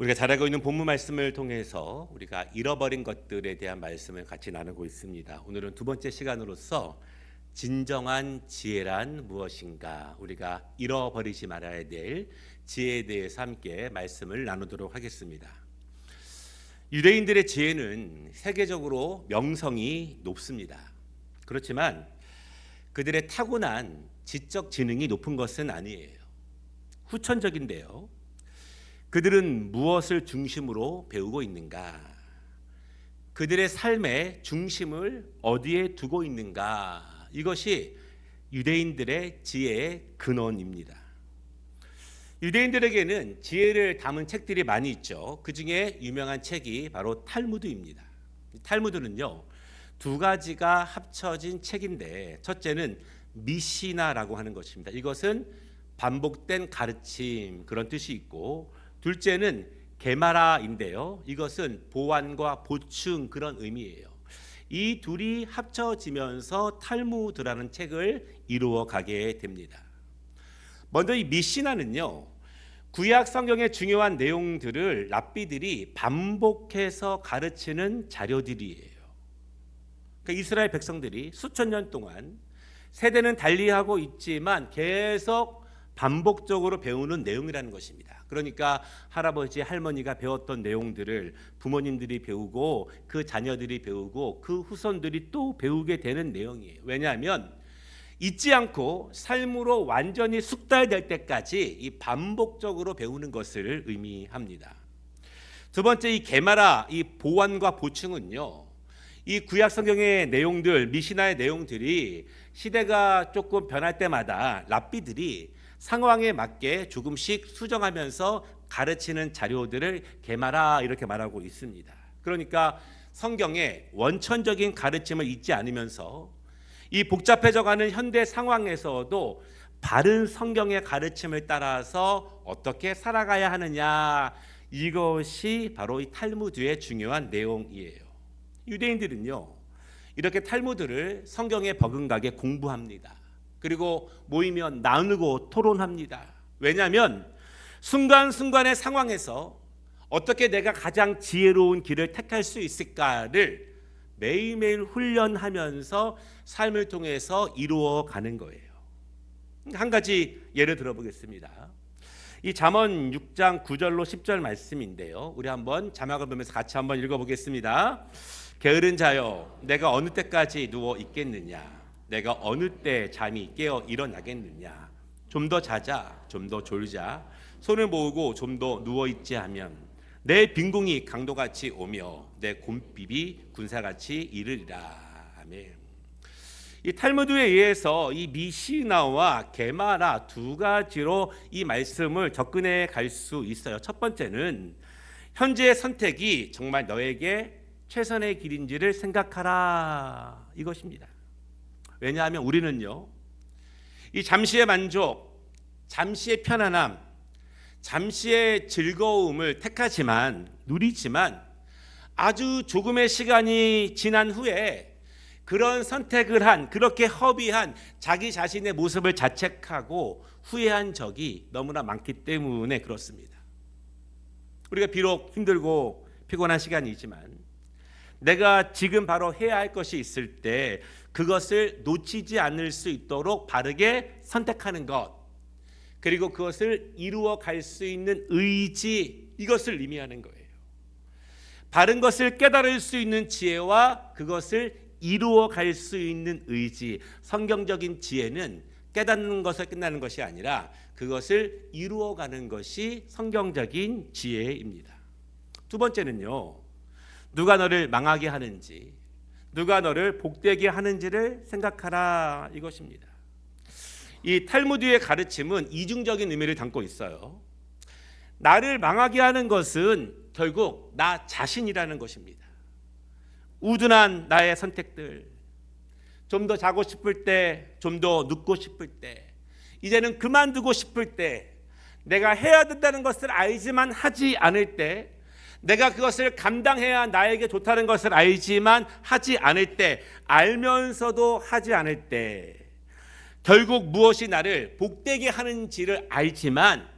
우리가 잘 알고 있는 본문 말씀을 통해서 우리가 잃어버린 것들에 대한 말씀을 같이 나누고 있습니다. 오늘은 두 번째 시간으로서 진정한 지혜란 무엇인가, 우리가 잃어버리지 말아야 될 지혜에 대해서 함께 말씀을 나누도록 하겠습니다. 유대인들의 지혜는 세계적으로 명성이 높습니다. 그렇지만 그들의 타고난 지적 지능이 높은 것은 아니에요. 후천적인데요. 그들은 무엇을 중심으로 배우고 있는가? 그들의 삶의 중심을 어디에 두고 있는가? 이것이 유대인들의 지혜의 근원입니다. 유대인들에게는 지혜를 담은 책들이 많이 있죠. 그 중에 유명한 책이 바로 탈무드입니다. 탈무드는요, 두 가지가 합쳐진 책인데, 첫째는 미시나라고 하는 것입니다. 이것은 반복된 가르침, 그런 뜻이 있고, 둘째는 게마라인데요, 이것은 보완과 보충, 그런 의미예요. 이 둘이 합쳐지면서 탈무드라는 책을 이루어 가게 됩니다. 먼저 이 미시나는요, 구약 성경의 중요한 내용들을 랍비들이 반복해서 가르치는 자료들이에요. 그러니까 이스라엘 백성들이 수천 년 동안 세대는 달리하고 있지만 계속 반복적으로 배우는 내용이라는 것입니다. 그러니까 할아버지, 할머니가 배웠던 내용들을 부모님들이 배우고 그 자녀들이 배우고 그 후손들이 또 배우게 되는 내용이에요. 왜냐하면 잊지 않고 삶으로 완전히 숙달될 때까지 이 반복적으로 배우는 것을 의미합니다. 두 번째, 이 게마라, 이 보완과 보충은요, 이 구약 성경의 내용들, 미시나의 내용들이 시대가 조금 변할 때마다 랍비들이 상황에 맞게 조금씩 수정하면서 가르치는 자료들을 게마라, 이렇게 말하고 있습니다. 그러니까 성경의 원천적인 가르침을 잊지 않으면서 이 복잡해져가는 현대 상황에서도 바른 성경의 가르침을 따라서 어떻게 살아가야 하느냐, 이것이 바로 이 탈무드의 중요한 내용이에요. 유대인들은요, 이렇게 탈무드를 성경에 버금가게 공부합니다. 그리고 모이면 나누고 토론합니다. 왜냐하면 순간순간의 상황에서 어떻게 내가 가장 지혜로운 길을 택할 수 있을까를 매일매일 훈련하면서 삶을 통해서 이루어 가는 거예요. 한 가지 예를 들어보겠습니다. 이 잠언 6장 9절로 10절 말씀인데요, 우리 한번 자막을 보면서 같이 한번 읽어보겠습니다. 게으른 자여, 내가 어느 때까지 누워 있겠느냐? 내가 어느 때 잠이 깨어 일어나겠느냐? 좀 더 자자, 좀 더 졸자, 손을 모으고 좀 더 누워있지 하면 내 빈궁이 강도같이 오며 내 곰핍이 군사같이 이르리라. 아멘. 이 탈무드에 의해서 이 미시나와 게마라 두 가지로 이 말씀을 접근해 갈 수 있어요. 첫 번째는 현재의 선택이 정말 너에게 최선의 길인지를 생각하라, 이것입니다. 왜냐하면 우리는요, 이 잠시의 만족, 잠시의 편안함, 잠시의 즐거움을 택하지만, 누리지만 아주 조금의 시간이 지난 후에 그런 선택을 한, 그렇게 허비한 자기 자신의 모습을 자책하고 후회한 적이 너무나 많기 때문에 그렇습니다. 우리가 비록 힘들고 피곤한 시간이지만 내가 지금 바로 해야 할 것이 있을 때 그것을 놓치지 않을 수 있도록 바르게 선택하는 것, 그리고 그것을 이루어 갈 수 있는 의지, 이것을 의미하는 거예요. 바른 것을 깨달을 수 있는 지혜와 그것을 이루어 갈 수 있는 의지. 성경적인 지혜는 깨닫는 것에 끝나는 것이 아니라 그것을 이루어 가는 것이 성경적인 지혜입니다. 두 번째는요, 누가 너를 망하게 하는지, 누가 너를 복되게 하는지를 생각하라, 이것입니다. 이 탈무드의 가르침은 이중적인 의미를 담고 있어요. 나를 망하게 하는 것은 결국 나 자신이라는 것입니다. 우둔한 나의 선택들, 좀 더 자고 싶을 때, 좀 더 눕고 싶을 때, 이제는 그만두고 싶을 때, 내가 해야 된다는 것을 알지만 하지 않을 때, 내가 그것을 감당해야 나에게 좋다는 것을 알지만 하지 않을 때, 알면서도 하지 않을 때, 결국 무엇이 나를 복되게 하는지를 알지만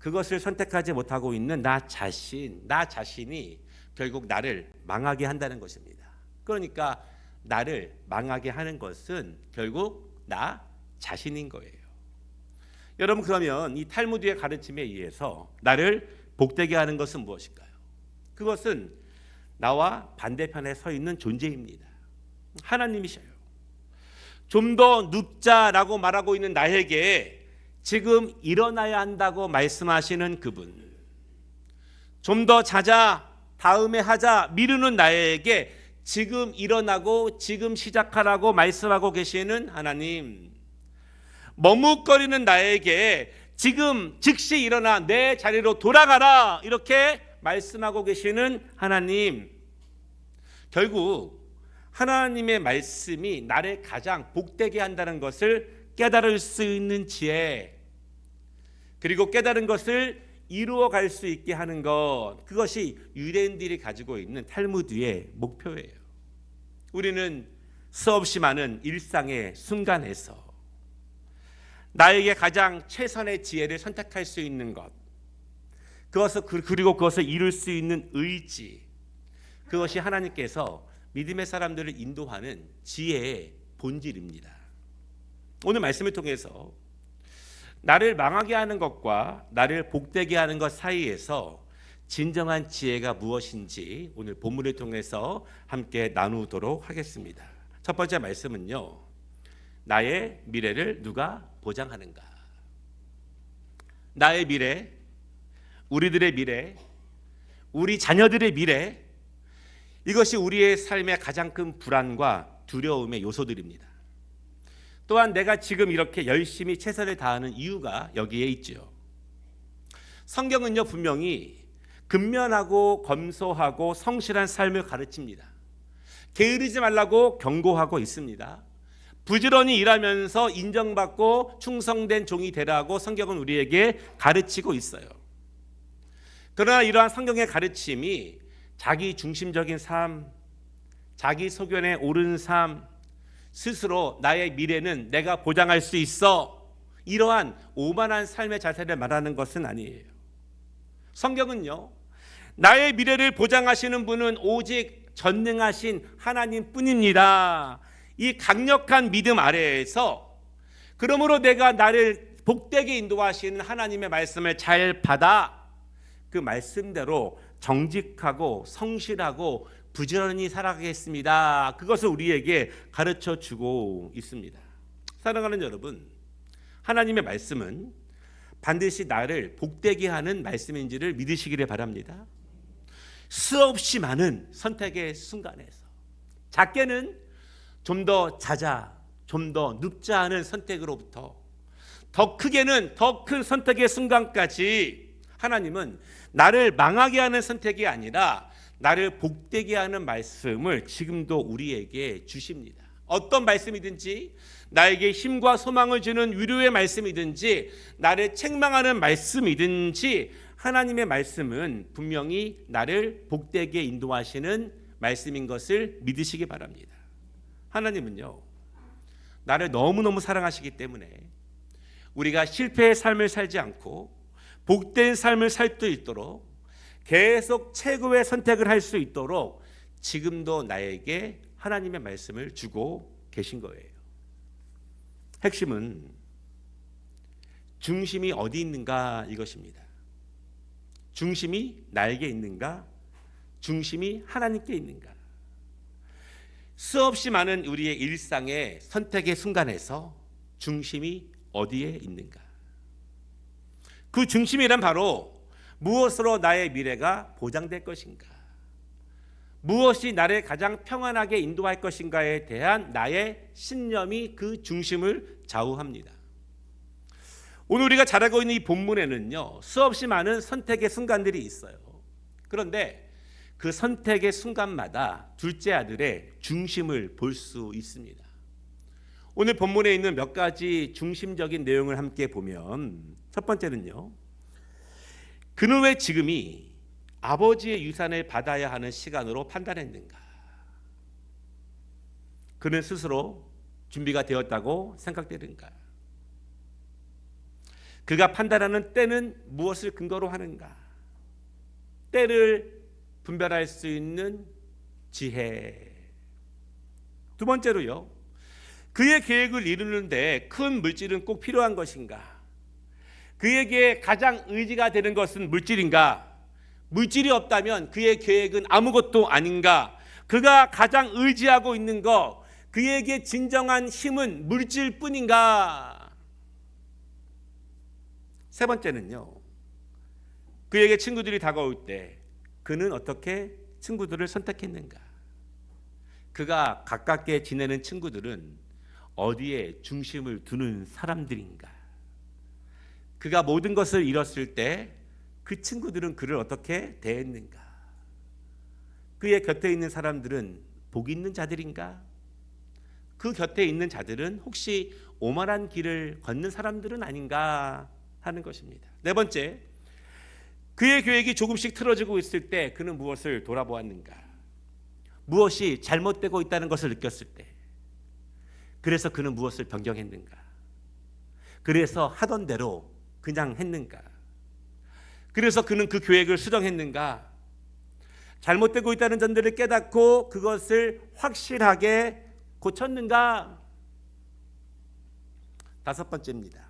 그것을 선택하지 못하고 있는 나 자신이 결국 나를 망하게 한다는 것입니다. 그러니까 나를 망하게 하는 것은 결국 나 자신인 거예요. 여러분, 그러면 이 탈무드의 가르침에 의해서 나를 복되게 하는 것은 무엇일까요? 그것은 나와 반대편에 서 있는 존재입니다. 하나님이셔요. 좀 더 눕자라고 말하고 있는 나에게 지금 일어나야 한다고 말씀하시는 그분, 좀 더 자자, 다음에 하자 미루는 나에게 지금 일어나고 지금 시작하라고 말씀하고 계시는 하나님, 머뭇거리는 나에게 지금 즉시 일어나 내 자리로 돌아가라 이렇게 말씀하고 계시는 하나님, 결국 하나님의 말씀이 나를 가장 복되게 한다는 것을 깨달을 수 있는 지혜, 그리고 깨달은 것을 이루어갈 수 있게 하는 것, 그것이 유대인들이 가지고 있는 탈무드의 목표예요. 우리는 수없이 많은 일상의 순간에서 나에게 가장 최선의 지혜를 선택할 수 있는 것, 그리고 그것을 이룰 수 있는 의지, 그것이 하나님께서 믿음의 사람들을 인도하는 지혜의 본질입니다. 오늘 말씀을 통해서 나를 망하게 하는 것과 나를 복되게 하는 것 사이에서 진정한 지혜가 무엇인지 오늘 본문을 통해서 함께 나누도록 하겠습니다. 첫 번째 말씀은요, 나의 미래를 누가 보장하는가? 나의 미래, 우리들의 미래, 우리 자녀들의 미래, 이것이 우리의 삶의 가장 큰 불안과 두려움의 요소들입니다. 또한 내가 지금 이렇게 열심히 최선을 다하는 이유가 여기에 있죠. 성경은요, 분명히 근면하고 검소하고 성실한 삶을 가르칩니다. 게으르지 말라고 경고하고 있습니다. 부지런히 일하면서 인정받고 충성된 종이 되라고 성경은 우리에게 가르치고 있어요. 그러나 이러한 성경의 가르침이 자기 중심적인 삶, 자기 소견에 옳은 삶, 스스로 나의 미래는 내가 보장할 수 있어, 이러한 오만한 삶의 자세를 말하는 것은 아니에요. 성경은요, 나의 미래를 보장하시는 분은 오직 전능하신 하나님뿐입니다. 이 강력한 믿음 아래에서, 그러므로 내가 나를 복되게 인도하시는 하나님의 말씀을 잘 받아 그 말씀대로 정직하고 성실하고 부지런히 살아가겠습니다. 그것을 우리에게 가르쳐 주고 있습니다. 사랑하는 여러분, 하나님의 말씀은 반드시 나를 복되게 하는 말씀인지를 믿으시기를 바랍니다. 수없이 많은 선택의 순간에서 작게는 좀 더 자자, 좀 더 눕자 하는 선택으로부터 더 크게는 더 큰 선택의 순간까지 하나님은 나를 망하게 하는 선택이 아니라 나를 복되게 하는 말씀을 지금도 우리에게 주십니다. 어떤 말씀이든지, 나에게 힘과 소망을 주는 위로의 말씀이든지, 나를 책망하는 말씀이든지, 하나님의 말씀은 분명히 나를 복되게 인도하시는 말씀인 것을 믿으시기 바랍니다. 하나님은요, 나를 너무너무 사랑하시기 때문에 우리가 실패의 삶을 살지 않고 복된 삶을 살 수 있도록, 계속 최고의 선택을 할 수 있도록 지금도 나에게 하나님의 말씀을 주고 계신 거예요. 핵심은 중심이 어디 있는가 이것입니다. 중심이 나에게 있는가? 중심이 하나님께 있는가? 수없이 많은 우리의 일상의 선택의 순간에서 중심이 어디에 있는가? 그 중심이란 바로 무엇으로 나의 미래가 보장될 것인가, 무엇이 나를 가장 평안하게 인도할 것인가에 대한 나의 신념이 그 중심을 좌우합니다. 오늘 우리가 잘 알고 있는 이 본문에는요, 수없이 많은 선택의 순간들이 있어요. 그런데 그 선택의 순간마다 둘째 아들의 중심을 볼 수 있습니다. 오늘 본문에 있는 몇 가지 중심적인 내용을 함께 보면, 첫 번째는요, 그는 왜 지금이 아버지의 유산을 받아야 하는 시간으로 판단했는가? 그는 스스로 준비가 되었다고 생각되는가? 그가 판단하는 때는 무엇을 근거로 하는가? 때를 분별할 수 있는 지혜. 두 번째로요, 그의 계획을 이루는데 큰 물질은 꼭 필요한 것인가? 그에게 가장 의지가 되는 것은 물질인가? 물질이 없다면 그의 계획은 아무것도 아닌가? 그가 가장 의지하고 있는 것, 그에게 진정한 힘은 물질뿐인가? 세 번째는요, 그에게 친구들이 다가올 때 그는 어떻게 친구들을 선택했는가? 그가 가깝게 지내는 친구들은 어디에 중심을 두는 사람들인가? 그가 모든 것을 잃었을 때 그 친구들은 그를 어떻게 대했는가? 그의 곁에 있는 사람들은 복 있는 자들인가? 그 곁에 있는 자들은 혹시 오만한 길을 걷는 사람들은 아닌가 하는 것입니다. 네 번째, 그의 계획이 조금씩 틀어지고 있을 때 그는 무엇을 돌아보았는가? 무엇이 잘못되고 있다는 것을 느꼈을 때, 그래서 그는 무엇을 변경했는가? 그래서 하던 대로 그냥 했는가? 그래서 그는 그 계획을 수정했는가? 잘못되고 있다는 점들을 깨닫고 그것을 확실하게 고쳤는가? 다섯 번째입니다.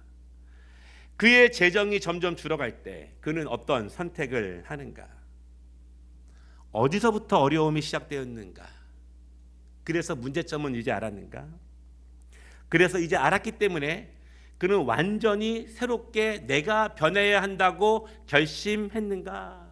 그의 재정이 점점 줄어갈 때 그는 어떤 선택을 하는가? 어디서부터 어려움이 시작되었는가? 그래서 문제점은 이제 알았는가? 그래서 이제 알았기 때문에 그는 완전히 새롭게 내가 변해야 한다고 결심했는가?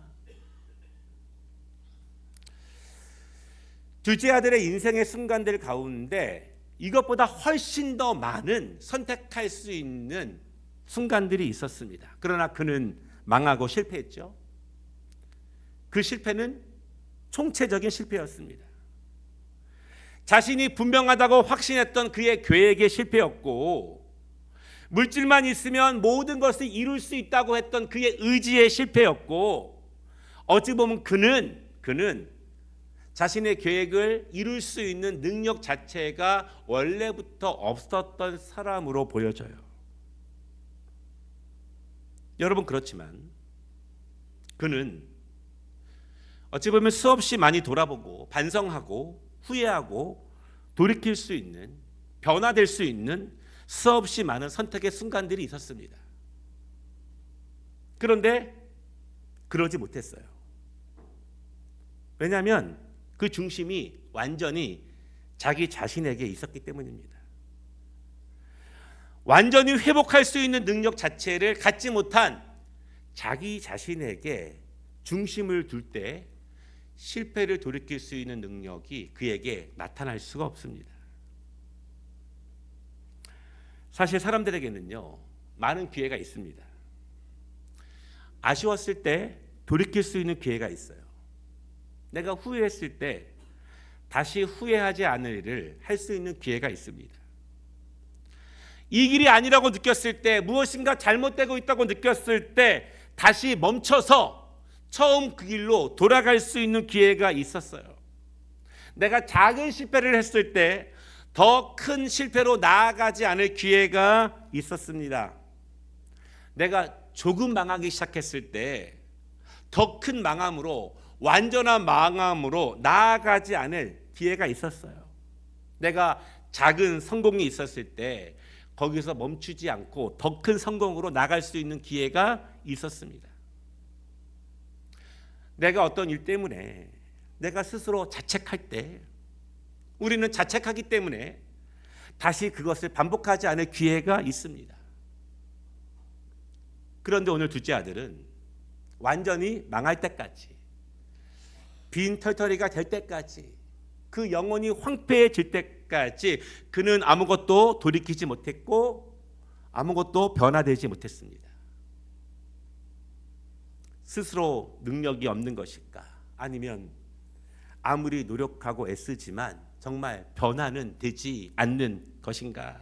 둘째 아들의 인생의 순간들 가운데 이것보다 훨씬 더 많은 선택할 수 있는 순간들이 있었습니다. 그러나 그는 망하고 실패했죠. 그 실패는 총체적인 실패였습니다. 자신이 분명하다고 확신했던 그의 계획의 실패였고, 물질만 있으면 모든 것을 이룰 수 있다고 했던 그의 의지의 실패였고, 어찌 보면 그는 자신의 계획을 이룰 수 있는 능력 자체가 원래부터 없었던 사람으로 보여져요. 여러분, 그렇지만 그는 어찌 보면 수없이 많이 돌아보고 반성하고 후회하고 돌이킬 수 있는, 변화될 수 있는 수없이 많은 선택의 순간들이 있었습니다. 그런데 그러지 못했어요. 왜냐하면 그 중심이 완전히 자기 자신에게 있었기 때문입니다. 완전히 회복할 수 있는 능력 자체를 갖지 못한 자기 자신에게 중심을 둘 때 실패를 돌이킬 수 있는 능력이 그에게 나타날 수가 없습니다. 사실 사람들에게는요, 많은 기회가 있습니다. 아쉬웠을 때 돌이킬 수 있는 기회가 있어요. 내가 후회했을 때 다시 후회하지 않을 일을 할 수 있는 기회가 있습니다. 이 길이 아니라고 느꼈을 때, 무엇인가 잘못되고 있다고 느꼈을 때 다시 멈춰서 처음 그 길로 돌아갈 수 있는 기회가 있었어요. 내가 작은 실패를 했을 때 더 큰 실패로 나아가지 않을 기회가 있었습니다. 내가 조금 망하기 시작했을 때 더 큰 망함으로, 완전한 망함으로 나아가지 않을 기회가 있었어요. 내가 작은 성공이 있었을 때 거기서 멈추지 않고 더 큰 성공으로 나갈 수 있는 기회가 있었습니다. 내가 어떤 일 때문에 내가 스스로 자책할 때, 우리는 자책하기 때문에 다시 그것을 반복하지 않을 기회가 있습니다. 그런데 오늘 둘째 아들은 완전히 망할 때까지, 빈털터리가 될 때까지, 그 영혼이 황폐해질 때까지 그는 아무것도 돌이키지 못했고 아무것도 변화되지 못했습니다. 스스로 능력이 없는 것일까? 아니면 아무리 노력하고 애쓰지만 정말 변화는 되지 않는 것인가?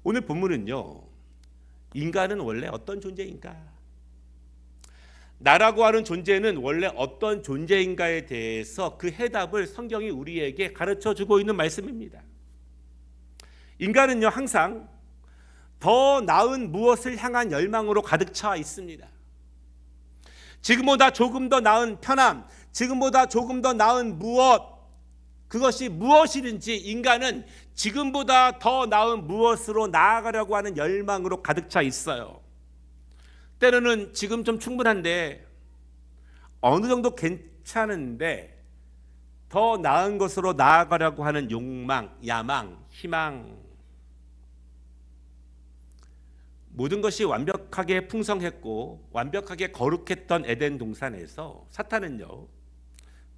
오늘 본문은요, 인간은 원래 어떤 존재인가? 나라고 하는 존재는 원래 어떤 존재인가에 대해서 그 해답을 성경이 우리에게 가르쳐주고 있는 말씀입니다. 인간은요, 항상 더 나은 무엇을 향한 열망으로 가득 차 있습니다. 지금보다 조금 더 나은 편함, 지금보다 조금 더 나은 무엇, 그것이 무엇이든지 인간은 지금보다 더 나은 무엇으로 나아가려고 하는 열망으로 가득 차 있어요. 때로는 지금 좀 충분한데, 어느 정도 괜찮은데 더 나은 것으로 나아가려고 하는 욕망, 야망, 희망. 모든 것이 완벽하게 풍성했고 완벽하게 거룩했던 에덴 동산에서 사탄은요,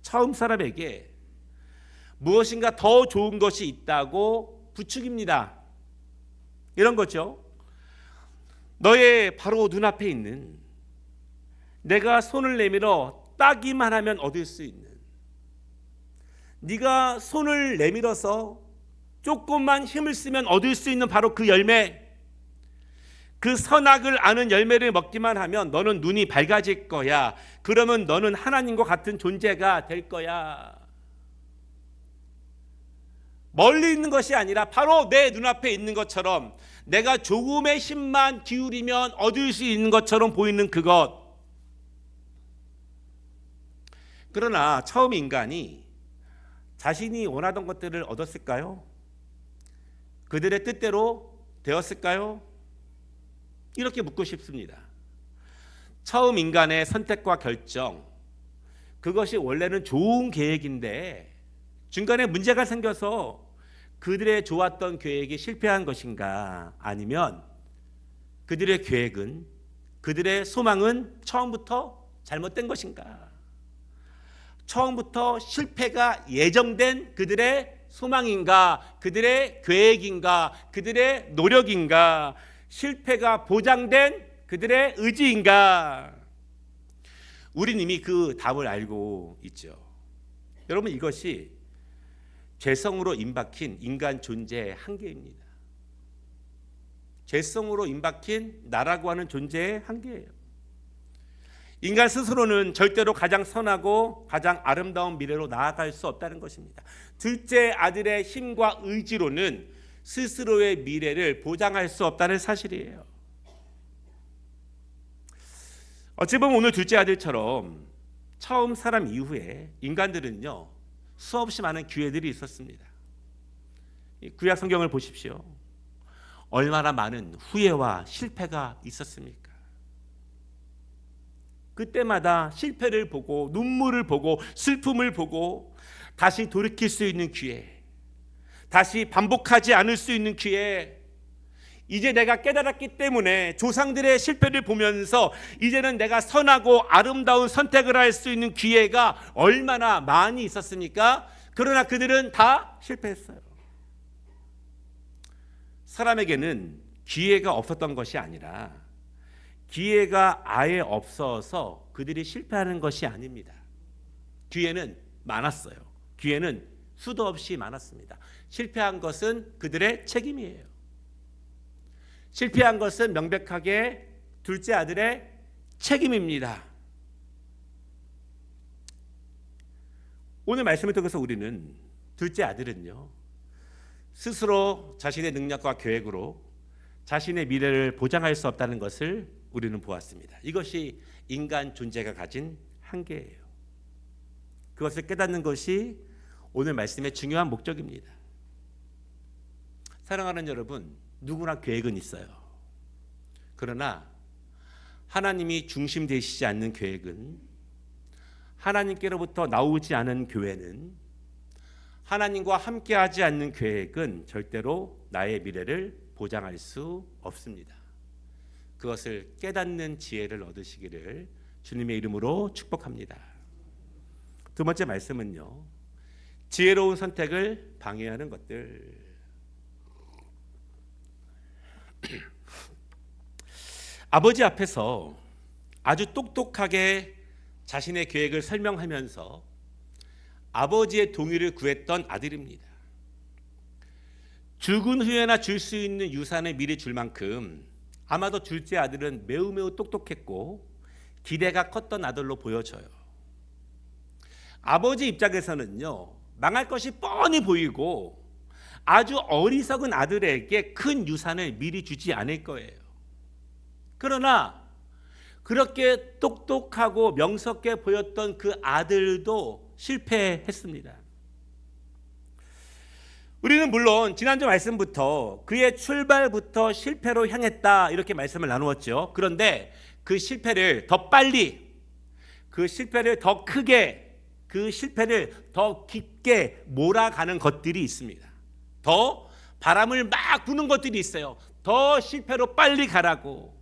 처음 사람에게 무엇인가 더 좋은 것이 있다고 부추깁니다. 이런 거죠. 너의 바로 눈앞에 있는, 내가 손을 내밀어 따기만 하면 얻을 수 있는, 네가 손을 내밀어서 조금만 힘을 쓰면 얻을 수 있는 바로 그 열매, 그 선악을 아는 열매를 먹기만 하면 너는 눈이 밝아질 거야. 그러면 너는 하나님과 같은 존재가 될 거야. 멀리 있는 것이 아니라 바로 내 눈앞에 있는 것처럼, 내가 조금의 힘만 기울이면 얻을 수 있는 것처럼 보이는 그것. 그러나 처음 인간이 자신이 원하던 것들을 얻었을까요? 그들의 뜻대로 되었을까요? 이렇게 묻고 싶습니다. 처음 인간의 선택과 결정, 그것이 원래는 좋은 계획인데 중간에 문제가 생겨서 그들의 좋았던 계획이 실패한 것인가, 아니면 그들의 계획은, 그들의 소망은 처음부터 잘못된 것인가? 처음부터 실패가 예정된 그들의 소망인가, 그들의 계획인가, 그들의 노력인가, 실패가 보장된 그들의 의지인가? 우리는 이미 그 답을 알고 있죠. 여러분, 이것이 죄성으로 임박힌 인간 존재의 한계입니다. 죄성으로 임박힌 나라고 하는 존재의 한계예요. 인간 스스로는 절대로 가장 선하고 가장 아름다운 미래로 나아갈 수 없다는 것입니다. 둘째 아들의 힘과 의지로는 스스로의 미래를 보장할 수 없다는 사실이에요. 어찌 보면 오늘 둘째 아들처럼 처음 사람 이후에 인간들은요, 수없이 많은 기회들이 있었습니다. 구약 성경을 보십시오. 얼마나 많은 후회와 실패가 있었습니까? 그때마다 실패를 보고 눈물을 보고 슬픔을 보고 다시 돌이킬 수 있는 기회, 다시 반복하지 않을 수 있는 기회, 이제 내가 깨달았기 때문에 조상들의 실패를 보면서 이제는 내가 선하고 아름다운 선택을 할 수 있는 기회가 얼마나 많이 있었습니까? 그러나 그들은 다 실패했어요. 사람에게는 기회가 없었던 것이 아니라 기회가 아예 없어서 그들이 실패하는 것이 아닙니다. 기회는 많았어요. 기회는 수도 없이 많았습니다. 실패한 것은 그들의 책임이에요. 실패한 것은 명백하게 둘째 아들의 책임입니다. 오늘 말씀을 통해서 우리는 둘째 아들은요, 스스로 자신의 능력과 계획으로 자신의 미래를 보장할 수 없다는 것을 우리는 보았습니다. 이것이 인간 존재가 가진 한계예요. 그것을 깨닫는 것이 오늘 말씀의 중요한 목적입니다. 사랑하는 여러분, 누구나 계획은 있어요. 그러나 하나님이 중심 되시지 않는 계획은, 하나님께로부터 나오지 않은 교회는, 하나님과 함께하지 않는 계획은 절대로 나의 미래를 보장할 수 없습니다. 그것을 깨닫는 지혜를 얻으시기를 주님의 이름으로 축복합니다. 두 번째 말씀은요, 지혜로운 선택을 방해하는 것들. 아버지 앞에서 아주 똑똑하게 자신의 계획을 설명하면서 아버지의 동의를 구했던 아들입니다. 죽은 후에나 줄 수 있는 유산을 미리 줄 만큼 아마도 둘째 아들은 매우 똑똑했고 기대가 컸던 아들로 보여져요. 아버지 입장에서는요, 망할 것이 뻔히 보이고 아주 어리석은 아들에게 큰 유산을 미리 주지 않을 거예요. 그러나 그렇게 똑똑하고 명석해 보였던 그 아들도 실패했습니다. 우리는 물론 지난주 말씀부터 그의 출발부터 실패로 향했다 이렇게 말씀을 나누었죠. 그런데 그 실패를 더 빨리, 그 실패를 더 크게, 그 실패를 더 깊게 몰아가는 것들이 있습니다. 더 바람을 막 부는 것들이 있어요. 더 실패로 빨리 가라고.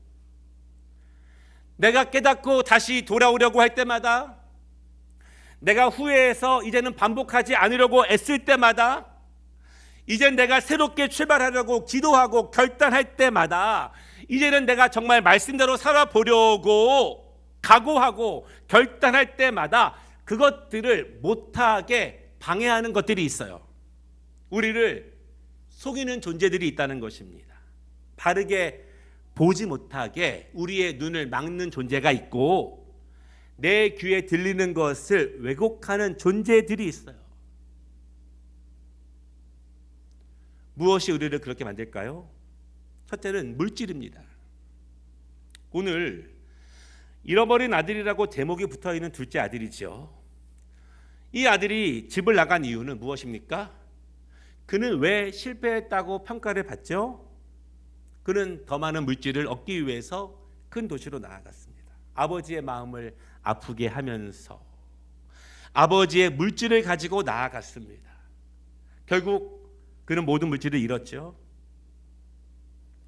내가 깨닫고 다시 돌아오려고 할 때마다, 내가 후회해서 이제는 반복하지 않으려고 애쓸 때마다, 이젠 내가 새롭게 출발하려고 기도하고 결단할 때마다, 이제는 내가 정말 말씀대로 살아보려고 각오하고 결단할 때마다 그것들을 못하게 방해하는 것들이 있어요. 우리를 속이는 존재들이 있다는 것입니다. 바르게 보지 못하게 우리의 눈을 막는 존재가 있고, 내 귀에 들리는 것을 왜곡하는 존재들이 있어요. 무엇이 우리를 그렇게 만들까요? 첫째는 물질입니다. 오늘 잃어버린 아들이라고 제목이 붙어있는 둘째 아들이죠. 이 아들이 집을 나간 이유는 무엇입니까? 그는 왜 실패했다고 평가를 받죠? 그는 더 많은 물질을 얻기 위해서 큰 도시로 나아갔습니다. 아버지의 마음을 아프게 하면서 아버지의 물질을 가지고 나아갔습니다. 결국 그는 모든 물질을 잃었죠.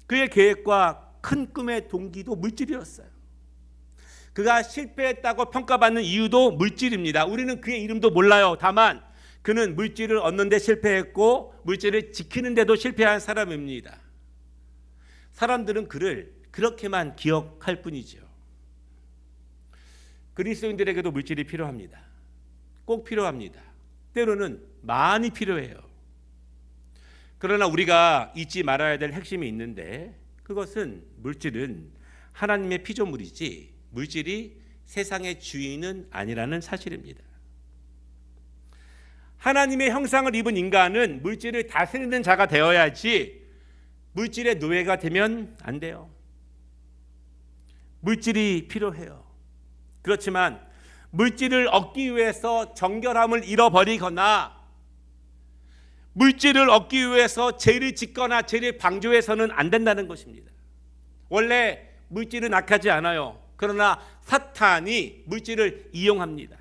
그의 계획과 큰 꿈의 동기도 물질이었어요. 그가 실패했다고 평가받는 이유도 물질입니다. 우리는 그의 이름도 몰라요. 다만 그는 물질을 얻는 데 실패했고 물질을 지키는 데도 실패한 사람입니다. 사람들은 그를 그렇게만 기억할 뿐이죠. 그리스도인들에게도 물질이 필요합니다. 꼭 필요합니다. 때로는 많이 필요해요. 그러나 우리가 잊지 말아야 될 핵심이 있는데, 그것은 물질은 하나님의 피조물이지 물질이 세상의 주인은 아니라는 사실입니다. 하나님의 형상을 입은 인간은 물질을 다스리는 자가 되어야지 물질의 노예가 되면 안 돼요. 물질이 필요해요. 그렇지만 물질을 얻기 위해서 정결함을 잃어버리거나 물질을 얻기 위해서 죄를 짓거나 죄를 방조해서는 안 된다는 것입니다. 원래 물질은 악하지 않아요. 그러나 사탄이 물질을 이용합니다.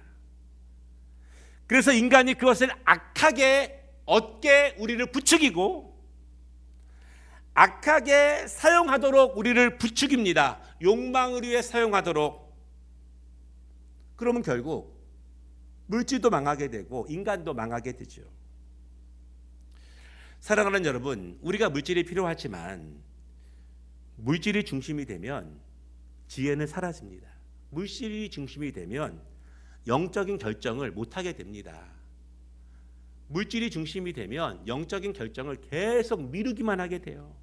그래서 인간이 그것을 악하게 얻게 우리를 부추기고 악하게 사용하도록 우리를 부추깁니다. 욕망을 위해 사용하도록. 그러면 결국 물질도 망하게 되고 인간도 망하게 되죠. 사랑하는 여러분, 우리가 물질이 필요하지만 물질이 중심이 되면 지혜는 사라집니다. 물질이 중심이 되면 영적인 결정을 못하게 됩니다. 물질이 중심이 되면 영적인 결정을 계속 미루기만 하게 돼요.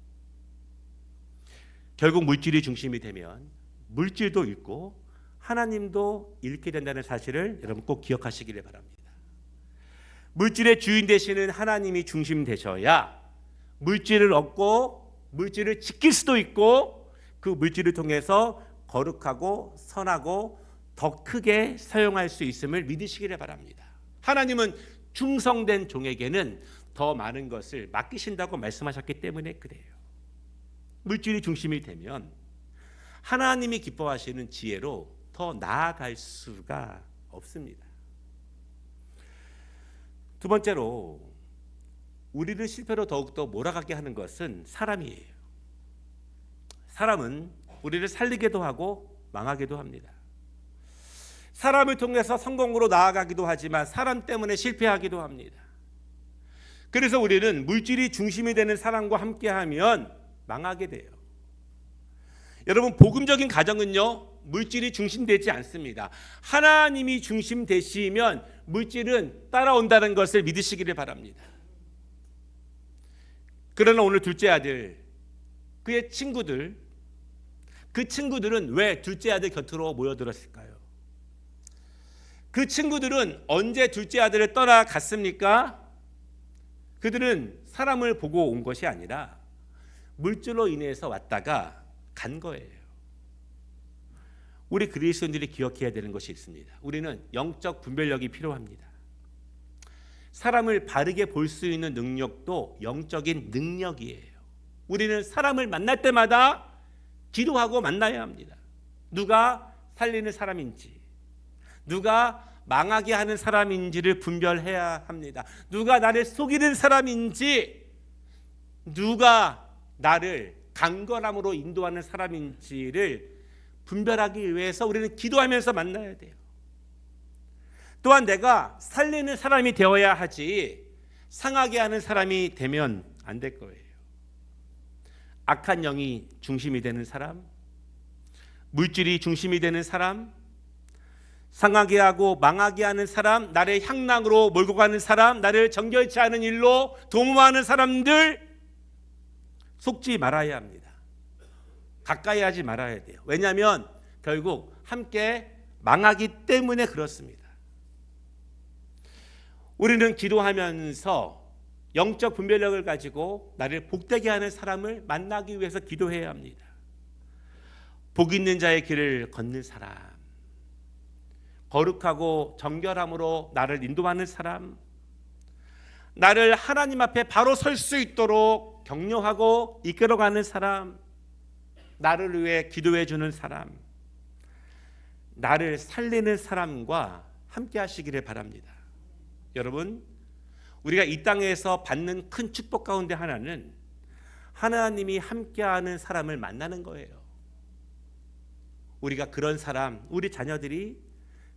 결국 물질이 중심이 되면 물질도 잃고 하나님도 잃게 된다는 사실을 여러분 꼭 기억하시기를 바랍니다. 물질의 주인 되시는 하나님이 중심 되셔야 물질을 얻고 물질을 지킬 수도 있고 그 물질을 통해서 거룩하고 선하고 더 크게 사용할 수 있음을 믿으시기를 바랍니다. 하나님은 충성된 종에게는 더 많은 것을 맡기신다고 말씀하셨기 때문에 그래요. 물질이 중심이 되면 하나님이 기뻐하시는 지혜로 더 나아갈 수가 없습니다. 두 번째로 우리를 실패로 더욱더 몰아가게 하는 것은 사람이에요. 사람은 우리를 살리기도 하고 망하기도 합니다. 사람을 통해서 성공으로 나아가기도 하지만 사람 때문에 실패하기도 합니다. 그래서 우리는 물질이 중심이 되는 사람과 함께하면 망하게 돼요. 여러분, 복음적인 가정은요, 물질이 중심되지 않습니다. 하나님이 중심 되시면 물질은 따라온다는 것을 믿으시기를 바랍니다. 그러나 오늘 둘째 아들, 그의 친구들, 그 친구들은 왜 둘째 아들 곁으로 모여들었을까요? 그 친구들은 언제 둘째 아들을 떠나갔습니까? 그들은 사람을 보고 온 것이 아니라 물질로 인해서 왔다가 간 거예요. 우리 그리스도인들이 기억해야 되는 것이 있습니다. 우리는 영적 분별력이 필요합니다. 사람을 바르게 볼 수 있는 능력도 영적인 능력이에요. 우리는 사람을 만날 때마다 기도하고 만나야 합니다. 누가 살리는 사람인지, 누가 망하게 하는 사람인지를 분별해야 합니다. 누가 나를 속이는 사람인지, 누가 나를 강건함으로 인도하는 사람인지를 분별하기 위해서 우리는 기도하면서 만나야 돼요. 또한 내가 살리는 사람이 되어야 하지 상하게 하는 사람이 되면 안 될 거예요. 악한 영이 중심이 되는 사람, 물질이 중심이 되는 사람, 상하게 하고 망하게 하는 사람, 나를 향락으로 몰고 가는 사람, 나를 정결치 않은 일로 도모하는 사람들 속지 말아야 합니다. 가까이 하지 말아야 돼요. 왜냐하면 결국 함께 망하기 때문에 그렇습니다. 우리는 기도하면서 영적 분별력을 가지고 나를 복되게 하는 사람을 만나기 위해서 기도해야 합니다. 복 있는 자의 길을 걷는 사람, 거룩하고 정결함으로 나를 인도하는 사람, 나를 하나님 앞에 바로 설 수 있도록 격려하고 이끌어가는 사람, 나를 위해 기도해 주는 사람, 나를 살리는 사람과 함께 하시기를 바랍니다. 여러분, 우리가 이 땅에서 받는 큰 축복 가운데 하나는 하나님이 함께하는 사람을 만나는 거예요. 우리가 그런 사람, 우리 자녀들이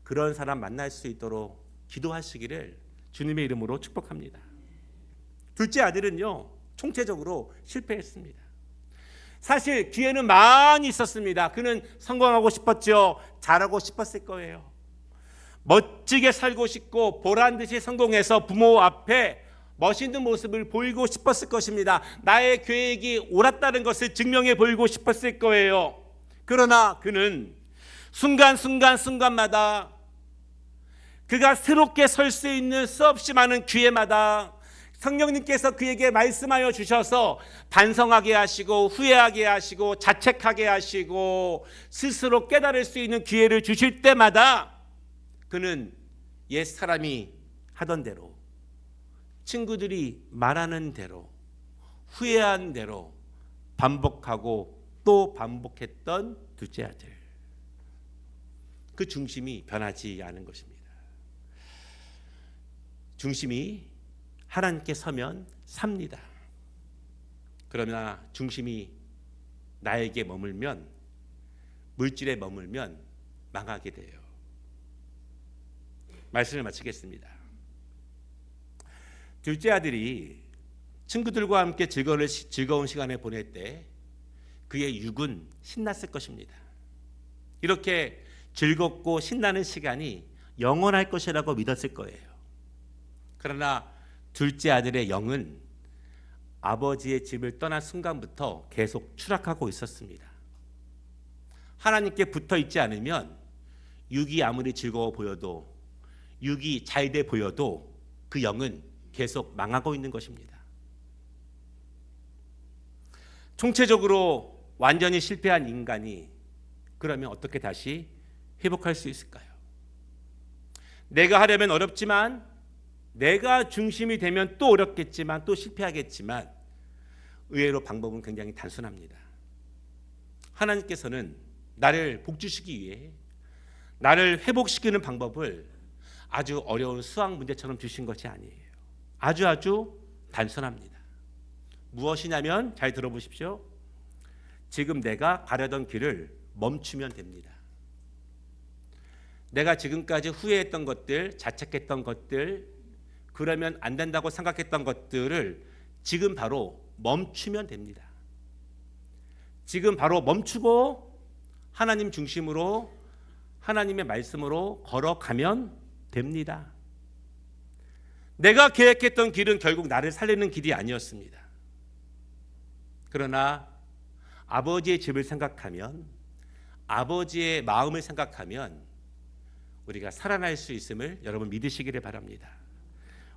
그런 사람 만날 수 있도록 기도하시기를 주님의 이름으로 축복합니다. 둘째 아들은요, 총체적으로 실패했습니다. 사실 기회는 많이 있었습니다. 그는 성공하고 싶었죠. 잘하고 싶었을 거예요. 멋지게 살고 싶고 보란듯이 성공해서 부모 앞에 멋있는 모습을 보이고 싶었을 것입니다. 나의 계획이 옳았다는 것을 증명해 보이고 싶었을 거예요. 그러나 그는 순간마다 그가 새롭게 설 수 있는 수없이 많은 기회마다 성령님께서 그에게 말씀하여 주셔서 반성하게 하시고 후회하게 하시고 자책하게 하시고 스스로 깨달을 수 있는 기회를 주실 때마다 그는 옛 사람이 하던 대로, 친구들이 말하는 대로, 후회한 대로 반복하고 또 반복했던 둘째 아들, 그 중심이 변하지 않은 것입니다. 중심이 하나님께 서면 삽니다. 그러나 중심이 나에게 머물면, 물질에 머물면 망하게 돼요. 말씀을 마치겠습니다. 둘째 아들이 친구들과 함께 즐거운 시간을 보낼 때 그의 육은 신났을 것입니다. 이렇게 즐겁고 신나는 시간이 영원할 것이라고 믿었을 거예요. 그러나 둘째 아들의 영은 아버지의 집을 떠난 순간부터 계속 추락하고 있었습니다. 하나님께 붙어 있지 않으면 육이 아무리 즐거워 보여도, 육이 잘돼 보여도 그 영은 계속 망하고 있는 것입니다. 총체적으로 완전히 실패한 인간이 그러면 어떻게 다시 회복할 수 있을까요? 내가 하려면 어렵지만, 내가 중심이 되면 또 어렵겠지만, 또 실패하겠지만 의외로 방법은 굉장히 단순합니다. 하나님께서는 나를 복주시기 위해 나를 회복시키는 방법을 아주 어려운 수학 문제처럼 주신 것이 아니에요. 아주 단순합니다. 무엇이냐면, 잘 들어보십시오. 지금 내가 가려던 길을 멈추면 됩니다. 내가 지금까지 후회했던 것들, 자책했던 것들, 그러면 안 된다고 생각했던 것들을 지금 바로 멈추면 됩니다. 지금 바로 멈추고 하나님 중심으로, 하나님의 말씀으로 걸어가면 됩니다. 내가 계획했던 길은 결국 나를 살리는 길이 아니었습니다. 그러나 아버지의 집을 생각하면, 아버지의 마음을 생각하면 우리가 살아날 수 있음을 여러분 믿으시기를 바랍니다.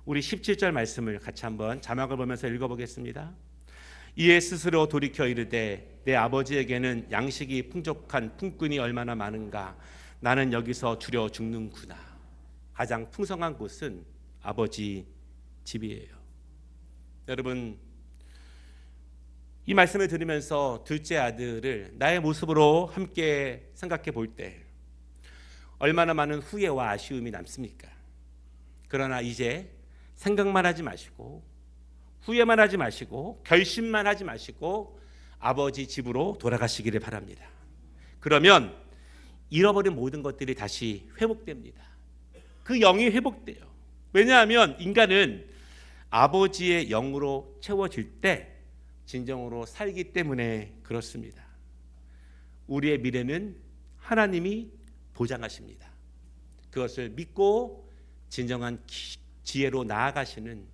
우리 17절 말씀을 같이 한번 자막을 보면서 읽어보겠습니다. 이에 스스로 돌이켜 이르되 내 아버지에게는 양식이 풍족한 품꾼이 얼마나 많은가. 나는 여기서 주려 죽는구나. 가장 풍성한 곳은 아버지 집이에요. 여러분, 이 말씀을 들으면서 둘째 아들을 나의 모습으로 함께 생각해 볼 때 얼마나 많은 후회와 아쉬움이 남습니까? 그러나 이제 생각만 하지 마시고 후회만 하지 마시고 결심만 하지 마시고 아버지 집으로 돌아가시기를 바랍니다. 그러면 잃어버린 모든 것들이 다시 회복됩니다. 그 영이 회복돼요. 왜냐하면 인간은 아버지의 영으로 채워질 때 진정으로 살기 때문에 그렇습니다. 우리의 미래는 하나님이 보장하십니다. 그것을 믿고 진정한 지혜로 나아가시는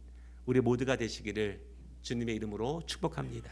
우리 모두가 되시기를 주님의 이름으로 축복합니다.